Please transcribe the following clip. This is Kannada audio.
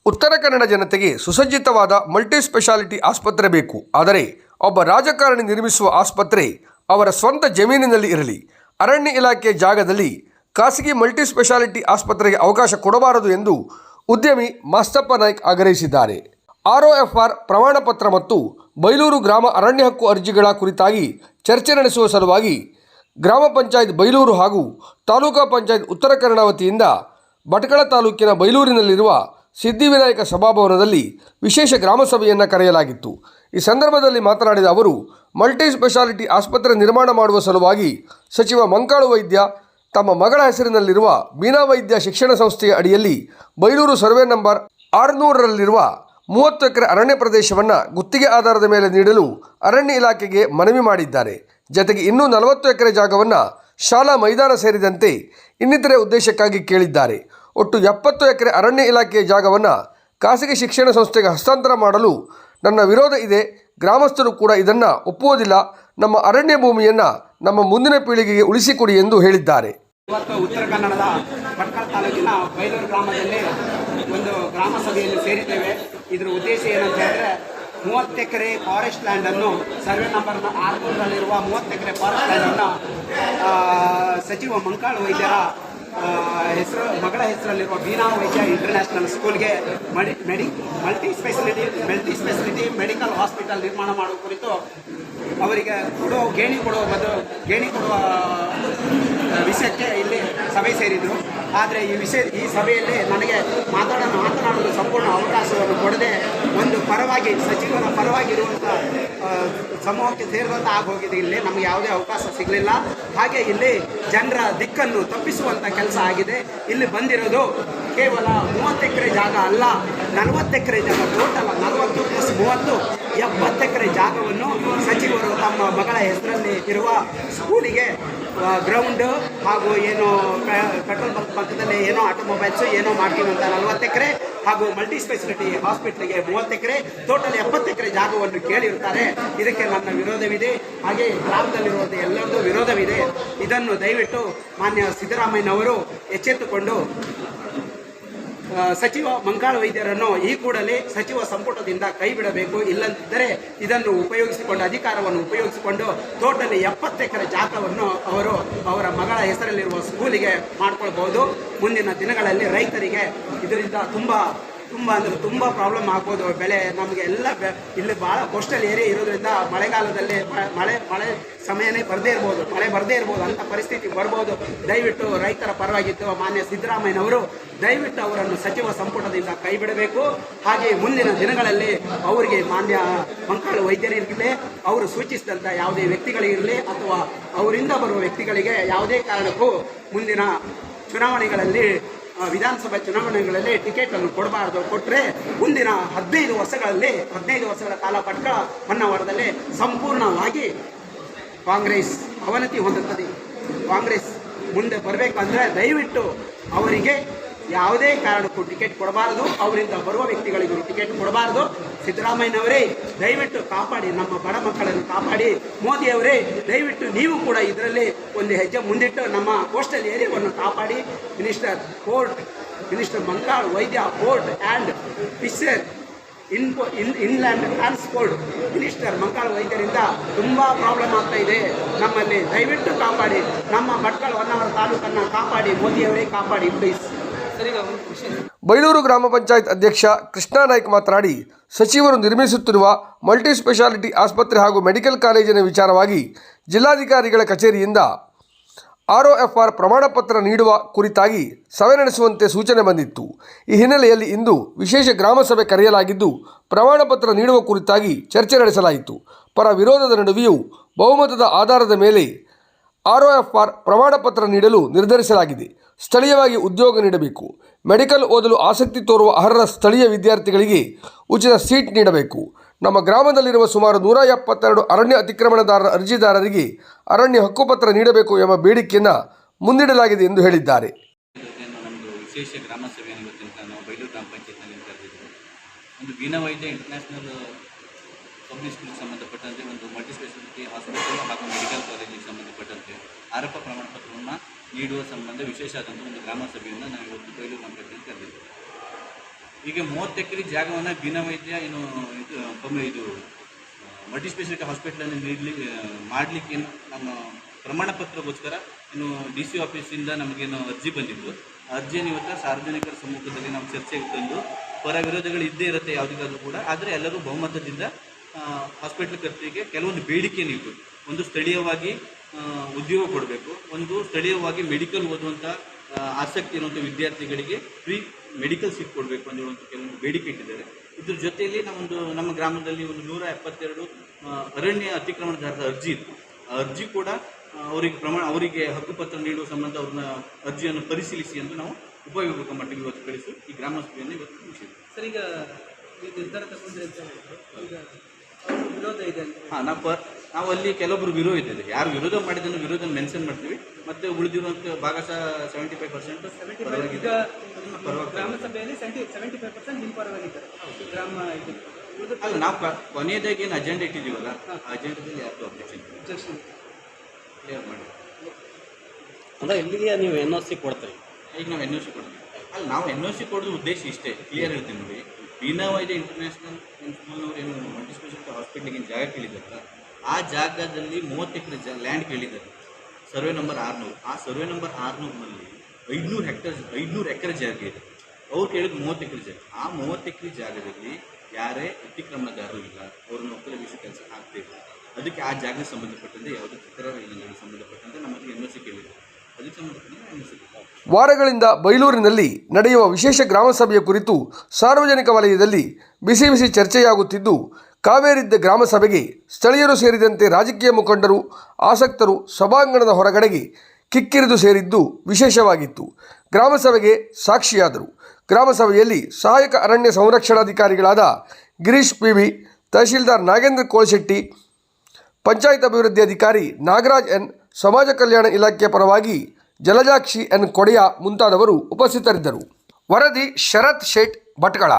ಉತ್ತರ ಕನ್ನಡ ಜನತೆಗೆ ಸುಸಜ್ಜಿತವಾದ ಮಲ್ಟಿ ಸ್ಪೆಷಾಲಿಟಿ ಆಸ್ಪತ್ರೆ ಬೇಕು. ಆದರೆ ಒಬ್ಬ ರಾಜಕಾರಣಿ ನಿರ್ಮಿಸುವ ಆಸ್ಪತ್ರೆ ಅವರ ಸ್ವಂತ ಜಮೀನಿನಲ್ಲಿ ಇರಲಿ. ಅರಣ್ಯ ಇಲಾಖೆ ಜಾಗದಲ್ಲಿ ಖಾಸಗಿ ಮಲ್ಟಿ ಸ್ಪೆಷಾಲಿಟಿ ಆಸ್ಪತ್ರೆಗೆ ಅವಕಾಶ ಕೊಡಬಾರದು ಎಂದು ಉದ್ಯಮಿ ಮಾಸ್ತಪ್ಪ ನಾಯ್ಕ್ ಆಗ್ರಹಿಸಿದ್ದಾರೆ. ROFR ಪ್ರಮಾಣ ಪತ್ರ ಮತ್ತು ಬೈಲೂರು ಗ್ರಾಮ ಅರಣ್ಯ ಹಕ್ಕು ಅರ್ಜಿಗಳ ಕುರಿತಾಗಿ ಚರ್ಚೆ ನಡೆಸುವ ಸಲುವಾಗಿ ಗ್ರಾಮ ಪಂಚಾಯತ್ ಬೈಲೂರು ಹಾಗೂ ತಾಲೂಕಾ ಪಂಚಾಯತ್ ಉತ್ತರ ಕನ್ನಡ ವತಿಯಿಂದ ಭಟ್ಕಳ ತಾಲೂಕಿನ ಬೈಲೂರಿನಲ್ಲಿರುವ ಸಿದ್ಧಿವಿನಾಯಕ ಸಭಾಭವನದಲ್ಲಿ ವಿಶೇಷ ಗ್ರಾಮ ಸಭೆಯನ್ನು ಕರೆಯಲಾಗಿತ್ತು. ಈ ಸಂದರ್ಭದಲ್ಲಿ ಮಾತನಾಡಿದ ಅವರು, ಮಲ್ಟಿ ಸ್ಪೆಷಾಲಿಟಿ ಆಸ್ಪತ್ರೆ ನಿರ್ಮಾಣ ಮಾಡುವ ಸಲುವಾಗಿ ಸಚಿವ ಮಂಕಾಳು ವೈದ್ಯ ತಮ್ಮ ಮಗಳ ಹೆಸರಿನಲ್ಲಿರುವ ಬೀನಾ ವೈದ್ಯ ಶಿಕ್ಷಣ ಸಂಸ್ಥೆಯ ಅಡಿಯಲ್ಲಿ ಬೈಲೂರು ಸರ್ವೆ ನಂಬರ್ 600ರಲ್ಲಿರುವ 30 ಎಕರೆ ಅರಣ್ಯ ಪ್ರದೇಶವನ್ನು ಗುತ್ತಿಗೆ ಆಧಾರದ ಮೇಲೆ ನೀಡಲು ಅರಣ್ಯ ಇಲಾಖೆಗೆ ಮನವಿ ಮಾಡಿದ್ದಾರೆ. ಜತೆಗೆ ಇನ್ನೂ 40 ಎಕರೆ ಜಾಗವನ್ನು ಶಾಲಾ ಮೈದಾನ ಸೇರಿದಂತೆ ಇನ್ನಿತರೆ ಉದ್ದೇಶಕ್ಕಾಗಿ ಕೇಳಿದ್ದಾರೆ. ಒಟ್ಟು 70 ಎಕರೆ ಅರಣ್ಯ ಇಲಾಖೆಯ ಜಾಗವನ್ನು ಖಾಸಗಿ ಶಿಕ್ಷಣ ಸಂಸ್ಥೆಗೆ ಹಸ್ತಾಂತರ ಮಾಡಲು ನನ್ನ ವಿರೋಧ ಇದೆ. ಗ್ರಾಮಸ್ಥರು ಕೂಡ ಇದನ್ನು ಒಪ್ಪುವುದಿಲ್ಲ. ನಮ್ಮ ಅರಣ್ಯ ಭೂಮಿಯನ್ನು ನಮ್ಮ ಮುಂದಿನ ಪೀಳಿಗೆಗೆ ಉಳಿಸಿಕೊಡಿ ಎಂದು ಹೇಳಿದ್ದಾರೆ. ಇವತ್ತು ಉತ್ತರ ಕನ್ನಡದ ಭಟ್ಕಳ ತಾಲೂಕಿನ ಬೈಲೂರು ಗ್ರಾಮದಲ್ಲಿ ಒಂದು ಗ್ರಾಮ ಸಭೆಯಲ್ಲಿ ಸೇರಿದ್ದೇವೆ. ಇದರ ಉದ್ದೇಶ ಏನಂತ ಹೇಳಿದ್ರೆ, 30 ಎಕರೆ ಫಾರೆಸ್ಟ್ ಲ್ಯಾಂಡನ್ನು ಸರ್ವೆ ನಂಬರ್ 600ರಲ್ಲಿರುವ 30 ಎಕರೆ ಫಾರೆಸ್ಟ್ ಲ್ಯಾಂಡನ್ನು ಸಚಿವ ಮಂಕಾಳು ವೈದ್ಯರ ಮಗಳ ಹೆಸರಲ್ಲಿರುವ ಬೀನಾ ವೈದ್ಯ ಇಂಟರ್ನ್ಯಾಷನಲ್ ಸ್ಕೂಲ್ಗೆ ಮಲ್ಟಿ ಸ್ಪೆಷಾಲಿಟಿ ಮೆಡಿಕಲ್ ಹಾಸ್ಪಿಟಲ್ ನಿರ್ಮಾಣ ಮಾಡುವ ಕುರಿತು ಅವರಿಗೆ ಗೇಣಿ ಕೊಡುವ ವಿಷಯಕ್ಕೆ ಇಲ್ಲಿ ಸಭೆ ಸೇರಿದರು. ಆದರೆ ಈ ಸಭೆಯಲ್ಲಿ ನನಗೆ ಮಾತನಾಡಲು ಸಂಪೂರ್ಣ ಅವಕಾಶವನ್ನು ಕೊಡದೆ ಒಂದು ಸಚಿವರ ಪರವಾಗಿ ಇರುವಂಥ ಸಮೂಹಕ್ಕೆ ಸೇರುವಂಥ ಆಗೋಗಿದೆ. ಇಲ್ಲಿ ನಮಗೆ ಯಾವುದೇ ಅವಕಾಶ ಸಿಗಲಿಲ್ಲ. ಹಾಗೆ ಇಲ್ಲಿ ಜನರ ದಿಕ್ಕನ್ನು ತಪ್ಪಿಸುವಂಥ ಕೆಲಸ ಆಗಿದೆ. ಇಲ್ಲಿ ಬಂದಿರೋದು ಕೇವಲ 30 ಎಕರೆ ಜಾಗ ಅಲ್ಲ, 40 ಎಕರೆ ಜಾಗ, ಟೋಟಲ್ 40 + 30 70 ಎಕರೆ ಜಾಗವನ್ನು ಸಚಿವರು ತಮ್ಮ ಮಗಳ ಹೆಸರಲ್ಲಿ ಇರುವ ಸ್ಕೂಲಿಗೆ ಗ್ರೌಂಡ್ ಹಾಗೂ ಏನು ಪೆಟ್ರೋಲ್ ಬಂಕ್ ಪಕ್ಕದಲ್ಲಿ ಏನೋ ಆಟೋಮೊಬೈಲ್ಸ್ ಏನೋ ಮಾಡ್ತೀವಿ ಅಂತ 40 ಎಕರೆ ಹಾಗೂ ಮಲ್ಟಿ ಸ್ಪೆಷಾಲಿಟಿ ಹಾಸ್ಪಿಟ್ಲಿಗೆ 30 ಎಕರೆ, ಟೋಟಲ್ 70 ಎಕರೆ ಜಾಗವನ್ನು ಕೇಳಿರ್ತಾರೆ. ಇದಕ್ಕೆ ನನ್ನ ವಿರೋಧವಿದೆ. ಹಾಗೆ ಗ್ರಾಮದಲ್ಲಿರುವಂಥ ಎಲ್ಲರದ್ದು ವಿರೋಧವಿದೆ. ಇದನ್ನು ದಯವಿಟ್ಟು ಮಾನ್ಯ ಸಿದ್ದರಾಮಯ್ಯನವರು ಎಚ್ಚೆತ್ತುಕೊಂಡು ಸಚಿವ ಮಂಕಾಳು ವೈದ್ಯರನ್ನು ಈ ಕೂಡಲೇ ಸಚಿವ ಸಂಪುಟದಿಂದ ಕೈ ಬಿಡಬೇಕು. ಇಲ್ಲದಿದ್ದರೆ ಇದನ್ನು ಅಧಿಕಾರವನ್ನು ಉಪಯೋಗಿಸಿಕೊಂಡು ಟೋಟಲಿ 70 ಎಕರೆ ಜಾಗವನ್ನು ಅವರ ಮಗಳ ಹೆಸರಲ್ಲಿರುವ ಸ್ಕೂಲಿಗೆ ಮಾಡ್ಕೊಳ್ಬಹುದು. ಮುಂದಿನ ದಿನಗಳಲ್ಲಿ ರೈತರಿಗೆ ಇದರಿಂದ ತುಂಬ ಪ್ರಾಬ್ಲಮ್ ಆಗ್ಬೋದು. ಬೆಳೆ ನಮಗೆ ಎಲ್ಲ ಇಲ್ಲಿ ಭಾಳ ಕೋಸ್ಟಲ್ ಏರಿಯಾ ಇರೋದ್ರಿಂದ ಮಳೆಗಾಲದಲ್ಲಿ ಮಳೆ ಸಮಯನೇ ಮಳೆ ಬರದೇ ಇರ್ಬೋದು ಅಂತ ಪರಿಸ್ಥಿತಿ ಬರ್ಬೋದು. ದಯವಿಟ್ಟು ರೈತರ ಪರವಾಗಿದ್ದು ಮಾನ್ಯ ಸಿದ್ದರಾಮಯ್ಯನವರು ದಯವಿಟ್ಟು ಅವರನ್ನು ಸಚಿವ ಸಂಪುಟದಿಂದ ಕೈ ಬಿಡಬೇಕು. ಹಾಗೆ ಮುಂದಿನ ದಿನಗಳಲ್ಲಿ ಅವರಿಗೆ ಮಾನ್ಯ ಮಂಕಾಳು ವೈದ್ಯರಿರಲಿ, ಅವರು ಸೂಚಿಸಿದಂಥ ಯಾವುದೇ ವ್ಯಕ್ತಿಗಳಿರಲಿ ಅಥವಾ ಅವರಿಂದ ಬರುವ ವ್ಯಕ್ತಿಗಳಿಗೆ ಯಾವುದೇ ಕಾರಣಕ್ಕೂ ಮುಂದಿನ ಚುನಾವಣೆಗಳಲ್ಲಿ ವಿಧಾನಸಭೆ ಚುನಾವಣೆಗಳಲ್ಲಿ ಟಿಕೆಟ್ ಅನ್ನು ಕೊಡಬಾರದು. ಕೊಟ್ಟರೆ ಮುಂದಿನ 15 ವರ್ಷಗಳ ಕಾಲ ಭಟ್ಕಳ ಹೊನ್ನಾವರದಲ್ಲಿ ಸಂಪೂರ್ಣವಾಗಿ ಕಾಂಗ್ರೆಸ್ ಅವನತಿ ಹೊಂದುತ್ತದೆ. ಕಾಂಗ್ರೆಸ್ ಮುಂದೆ ಬರಬೇಕಂದ್ರೆ ದಯವಿಟ್ಟು ಅವರಿಗೆ ಯಾವುದೇ ಕಾರಣಕ್ಕೂ ಟಿಕೆಟ್ ಕೊಡಬಾರದು. ಅವರಿಂದ ಬರುವ ವ್ಯಕ್ತಿಗಳಿಗೂ ಟಿಕೆಟ್ ಕೊಡಬಾರದು. ಸಿದ್ದರಾಮಯ್ಯನವರೇ ದಯವಿಟ್ಟು ಕಾಪಾಡಿ, ನಮ್ಮ ಬಡ ಮಕ್ಕಳನ್ನು ಕಾಪಾಡಿ. ಮೋದಿಯವರೇ ದಯವಿಟ್ಟು ನೀವು ಕೂಡ ಇದರಲ್ಲಿ ಒಂದು ಹೆಜ್ಜೆ ಮುಂದಿಟ್ಟು ನಮ್ಮ ಕೋಸ್ಟಲ್ ಏರಿಯಾವನ್ನು ಕಾಪಾಡಿ. ಮಿನಿಸ್ಟರ್ ಮಂಕಾಳು ವೈದ್ಯ port and Fisher inland transport minister Mankalu ವೈದ್ಯರಿಂದ ತುಂಬ ಪ್ರಾಬ್ಲಮ್ ಆಗ್ತಾ ಇದೆ. ನಮ್ಮಲ್ಲಿ ದಯವಿಟ್ಟು ಕಾಪಾಡಿ, ನಮ್ಮ ಭಟ್ಕಳ ಹೊನ್ನಾವರ ತಾಲೂಕನ್ನು ಕಾಪಾಡಿ. ಮೋದಿಯವರೇ ಕಾಪಾಡಿ ಪ್ಲೀಸ್. ಬೈಲೂರು ಗ್ರಾಮ ಪಂಚಾಯತ್ ಅಧ್ಯಕ್ಷ ಕೃಷ್ಣ ನಾಯ್ಕ್ ಮಾತನಾಡಿ, ಸಚಿವರು ನಿರ್ಮಿಸುತ್ತಿರುವ ಮಲ್ಟಿ ಸ್ಪೆಷಾಲಿಟಿ ಆಸ್ಪತ್ರೆ ಹಾಗೂ ಮೆಡಿಕಲ್ ಕಾಲೇಜಿನ ವಿಚಾರವಾಗಿ ಜಿಲ್ಲಾಧಿಕಾರಿಗಳ ಕಚೇರಿಯಿಂದ ROFR ಪ್ರಮಾಣ ಪತ್ರ ನೀಡುವ ಕುರಿತಾಗಿ ಸಭೆ ನಡೆಸುವಂತೆ ಸೂಚನೆ ಬಂದಿತ್ತು. ಈ ಹಿನ್ನೆಲೆಯಲ್ಲಿ ಇಂದು ವಿಶೇಷ ಗ್ರಾಮ ಸಭೆ ಕರೆಯಲಾಗಿದ್ದು ಪ್ರಮಾಣ ಪತ್ರ ನೀಡುವ ಕುರಿತಾಗಿ ಚರ್ಚೆ ನಡೆಸಲಾಯಿತು. ಪರ ವಿರೋಧದ ನಡುವೆಯೂ ಬಹುಮತದ ಆಧಾರದ ಮೇಲೆ ROFR ಪ್ರಮಾಣ ಪತ್ರ ನೀಡಲು ನಿರ್ಧರಿಸಲಾಗಿದೆ. ಸ್ಥಳೀಯವಾಗಿ ಉದ್ಯೋಗ ನೀಡಬೇಕು. ಮೆಡಿಕಲ್ ಓದಲು ಆಸಕ್ತಿ ತೋರುವ ಅರ್ಹ ಸ್ಥಳೀಯ ವಿದ್ಯಾರ್ಥಿಗಳಿಗೆ ಉಚಿತ ಸೀಟ್ ನೀಡಬೇಕು. ನಮ್ಮ ಗ್ರಾಮದಲ್ಲಿರುವ ಸುಮಾರು 172 ಅರಣ್ಯ ಅತಿಕ್ರಮಣದಾರರ ಅರ್ಜಿದಾರರಿಗೆ ಅರಣ್ಯ ಹಕ್ಕುಪತ್ರ ನೀಡಬೇಕು ಎಂಬ ಬೇಡಿಕೆಯನ್ನು ಮುಂದಿಡಲಾಗಿದೆ ಎಂದು ಹೇಳಿದ್ದಾರೆ. ವಿಶೇಷ ಗ್ರಾಮ ಸಭೆಯನ್ನು ಇವತ್ತಿನ ನಾವು ಬೈಲೂರು ಗ್ರಾಮ ಪಂಚಾಯತ್ನಲ್ಲಿ ಕರೆದಿದ್ದೇವೆ. ಒಂದು ಬೀನಾ ವೈದ್ಯ ಇಂಟರ್ನ್ಯಾಷನಲ್ ಪಬ್ಲಿಕ್ ಸ್ಕೂಲ್ಗೆ ಸಂಬಂಧಪಟ್ಟಂತೆ ಒಂದು ಮಲ್ಟಿ ಸ್ಪೆಷಾಲಿಟಿ ಹಾಸ್ಪಿಟಲ್ ಹಾಗೂ ಮೆಡಿಕಲ್ ಕಾಲೇಜಿಗೆ ಸಂಬಂಧಪಟ್ಟಂತೆ ಆರೋಪ ಪ್ರಮಾಣ ಪತ್ರವನ್ನು ನೀಡುವ ಸಂಬಂಧ ವಿಶೇಷ ಆದಂಥ ಒಂದು ಗ್ರಾಮ ಸಭೆಯನ್ನು ನಾವು ಇವತ್ತು ಬೈಲೂರು ಗ್ರಾಮ ಪಂಚಾಯತ್ ಕರೆದಿದ್ದೇವೆ. ಈಗ 30 ಎಕರೆ ಜಾಗವನ್ನು ಬೀನಾ ವೈದ್ಯ ಏನು ಇದು ಮಲ್ಟಿ ಸ್ಪೆಷಾಲಿಟಿ ಹಾಸ್ಪಿಟ್ಲನ್ನು ಮಾಡಲಿಕ್ಕೆ ಏನು ನಮ್ಮ ಪ್ರಮಾಣ ಪತ್ರಕ್ಕೋಸ್ಕರ ಇನ್ನು DC ಆಫೀಸಿಂದ ನಮಗೇನು ಅರ್ಜಿ ಬಂದಿತ್ತು. ಆ ಅರ್ಜಿಯನ್ನು ಇವತ್ತು ಸಾರ್ವಜನಿಕರ ಸಮ್ಮುಖದಲ್ಲಿ ನಾವು ಚರ್ಚೆಗೆ ತಂದು ಪರ ವಿರೋಧಗಳು ಇದ್ದೇ ಇರುತ್ತೆ ಯಾವುದಕ್ಕಾದ್ರೂ ಕೂಡ, ಆದರೆ ಎಲ್ಲರೂ ಬಹುಮತದಿಂದ ಹಾಸ್ಪಿಟ್ಲ್ ಖರ್ಚಿಗೆ ಕೆಲವೊಂದು ಬೇಡಿಕೆಯನ್ನು ಇತ್ತು. ಒಂದು ಸ್ಥಳೀಯವಾಗಿ ಉದ್ಯೋಗ ಕೊಡಬೇಕು, ಒಂದು ಸ್ಥಳೀಯವಾಗಿ ಮೆಡಿಕಲ್ ಓದುವಂಥ ಆಸಕ್ತಿ ಇರುವಂಥ ವಿದ್ಯಾರ್ಥಿಗಳಿಗೆ ಫ್ರೀ ಮೆಡಿಕಲ್ ಸೀಟ್ ಕೊಡಬೇಕು ಅಂತ ಹೇಳುವಂಥ ಕೆಲವೊಂದು ಬೇಡಿಕೆ ಇಟ್ಟಿದ್ದಾರೆ. ಇದ್ರ ಜೊತೆಯಲ್ಲಿ ನಮ್ಮ ಗ್ರಾಮದಲ್ಲಿ ಒಂದು 172 ಅರಣ್ಯ ಅತಿಕ್ರಮಣದಾರರ ಅರ್ಜಿ ಇತ್ತು. ಆ ಅರ್ಜಿ ಕೂಡ ಅವರಿಗೆ ಹಕ್ಕುಪತ್ರ ನೀಡುವ ಸಂಬಂಧ ಅವ್ರನ್ನ ಅರ್ಜಿಯನ್ನು ಪರಿಶೀಲಿಸಿ ಎಂದು ನಾವು ಉಪವಿಭಾಗ ಮಟ್ಟಿಗೆ ಇವತ್ತು ಕಳಿಸಿ ಈ ಗ್ರಾಮ ಸಭೆಯನ್ನು ಇವತ್ತು ಮುಗಿಸಿದ್ವಿ. ಸರ್, ಈಗ ಈ ನಿರ್ಧಾರ ತಗೊಂಡ್ರೆ ಅಂತ ಹೇಳಿದ್ರು, ಈಗ ಅವ್ರ ವಿರೋಧ ಇದೆ ಅಂತ. ಹಾಂ, ನಾವು ಅಲ್ಲಿ ಕೆಲವೊಬ್ಬರು ವಿರೋಧ ಇದೆ. ಯಾರು ವಿರೋಧ ಮಾಡಿದ್ದನ್ನು ವಿರೋಧ ಮೆನ್ಷನ್ ಮಾಡ್ತೀವಿ. ಮತ್ತು ಉಳಿದಿರುವಂಥ ಭಾಗಶಃ 75% ಈಗ ಗ್ರಾಮ ಸಭೆಯಲ್ಲಿ 75% ನಿಮ್ಮ ಪರವಾಗಿದ್ದಾರೆ. ಗ್ರಾಮ ಇದು ಅಲ್ಲ, ನಾವು ಕೊನೆಯದಾಗಿ ಏನು ಅಜೆಂಡಾ ಇಟ್ಟಿದ್ದೀವಲ್ಲ, ಆ ಅಜೆಂಡಾದಲ್ಲಿ ಯಾರು ಅಬ್ಜೆಕ್ಷನ್ ಕ್ಲಿಯರ್ ಮಾಡಿ. ಅಂದರೆ ಇಲ್ಲಿಗೆ ನೀವು NOC ಕೊಡ್ತೀರಿ. ಈಗ ನಾವು NOC ಕೊಡ್ತೀವಿ. ಅಲ್ಲ, ನಾವು NOC ಕೊಡೋದು ಉದ್ದೇಶ ಇಷ್ಟೇ, ಕ್ಲಿಯರ್ ಹೇಳ್ತೀನಿ ನೋಡಿ. ಬೀನಾ ವೈದ್ಯ ಇಂಟರ್ನ್ಯಾಷನಲ್ ಸ್ಕೂಲ್ನವ್ರು ಏನು ಮಲ್ಟಿ ಸ್ಪೆಷಾಲಿಟಿ ಹಾಸ್ಪಿಟ್ಲಿಗೆ ಜಾಗ ಕೇಳಿದಾರಲ್ಲ, ಆ ಜಾಗದಲ್ಲಿ 30 ಎಕರೆ ಲ್ಯಾಂಡ್ ಕೇಳಿದ್ದಾರೆ, ಸರ್ವೆ ನಂಬರ್ 600. ಆ ಸರ್ವೆ ನಂಬರ್ 600ನಲ್ಲಿ 500 ಎಕರೆ ಜಾಗ ಇದೆ. ಅವ್ರು ಕೇಳಿದ್ದು 30 ಎಕರೆ ಜಾಗ. ಆ 30 ಎಕರೆ ಜಾಗದಲ್ಲಿ ಯಾರೇ ಅತಿಕ್ರಮಣದಾರರು ಇಲ್ಲ, ಅವ್ರನ್ನ ಒಕ್ಕಲಗಿಸಿ ಕೆಲಸ ಆಗ್ತಿಲ್ಲ. ಅದಕ್ಕೆ ಆ ಜಾಗಕ್ಕೆ ಸಂಬಂಧಪಟ್ಟಂತೆ ಯಾವುದೇ ತಕರಾರುಗಳಿಗೆ ಸಂಬಂಧಪಟ್ಟಂತೆ ನಮ್ಮಲ್ಲಿ NOC ಕೇಳಿದೆ. ಅದಕ್ಕೆ ಸಂಬಂಧಪಟ್ಟಂತೆ NOC. ವಾರಗಳಿಂದ ಬೈಲೂರಿನಲ್ಲಿ ನಡೆಯುವ ವಿಶೇಷ ಗ್ರಾಮ ಸಭೆಯ ಕುರಿತು ಸಾರ್ವಜನಿಕ ವಲಯದಲ್ಲಿ ಬಿಸಿ ಬಿಸಿ ಚರ್ಚೆಯಾಗುತ್ತಿದ್ದು, ಕಾವೇರಿದ್ದ ಗ್ರಾಮ ಸಭೆಗೆ ಸ್ಥಳೀಯರು ಸೇರಿದಂತೆ ರಾಜಕೀಯ ಮುಖಂಡರು, ಆಸಕ್ತರು ಸಭಾಂಗಣದ ಹೊರಗಡೆಗೆ ಕಿಕ್ಕಿರಿದು ಸೇರಿದ್ದು ವಿಶೇಷವಾಗಿತ್ತು. ಗ್ರಾಮ ಸಭೆಗೆ ಸಾಕ್ಷಿಯಾದರು. ಗ್ರಾಮ ಸಭೆಯಲ್ಲಿ ಸಹಾಯಕ ಅರಣ್ಯ ಸಂರಕ್ಷಣಾಧಿಕಾರಿಗಳಾದ ಗಿರೀಶ್ PV, ತಹಶೀಲ್ದಾರ್ ನಾಗೇಂದ್ರ ಕೋಳಶೆಟ್ಟಿ, ಪಂಚಾಯತ್ ಅಭಿವೃದ್ಧಿ ಅಧಿಕಾರಿ ನಾಗರಾಜ್ N, ಸಮಾಜ ಕಲ್ಯಾಣ ಇಲಾಖೆಯ ಪರವಾಗಿ ಜಲಜಾಕ್ಷಿ N ಕೊಡೆಯ ಮುಂತಾದವರು ಉಪಸ್ಥಿತರಿದ್ದರು. ವರದಿ ಶರತ್ ಶೇಟ್ ಭಟ್ಕಳ.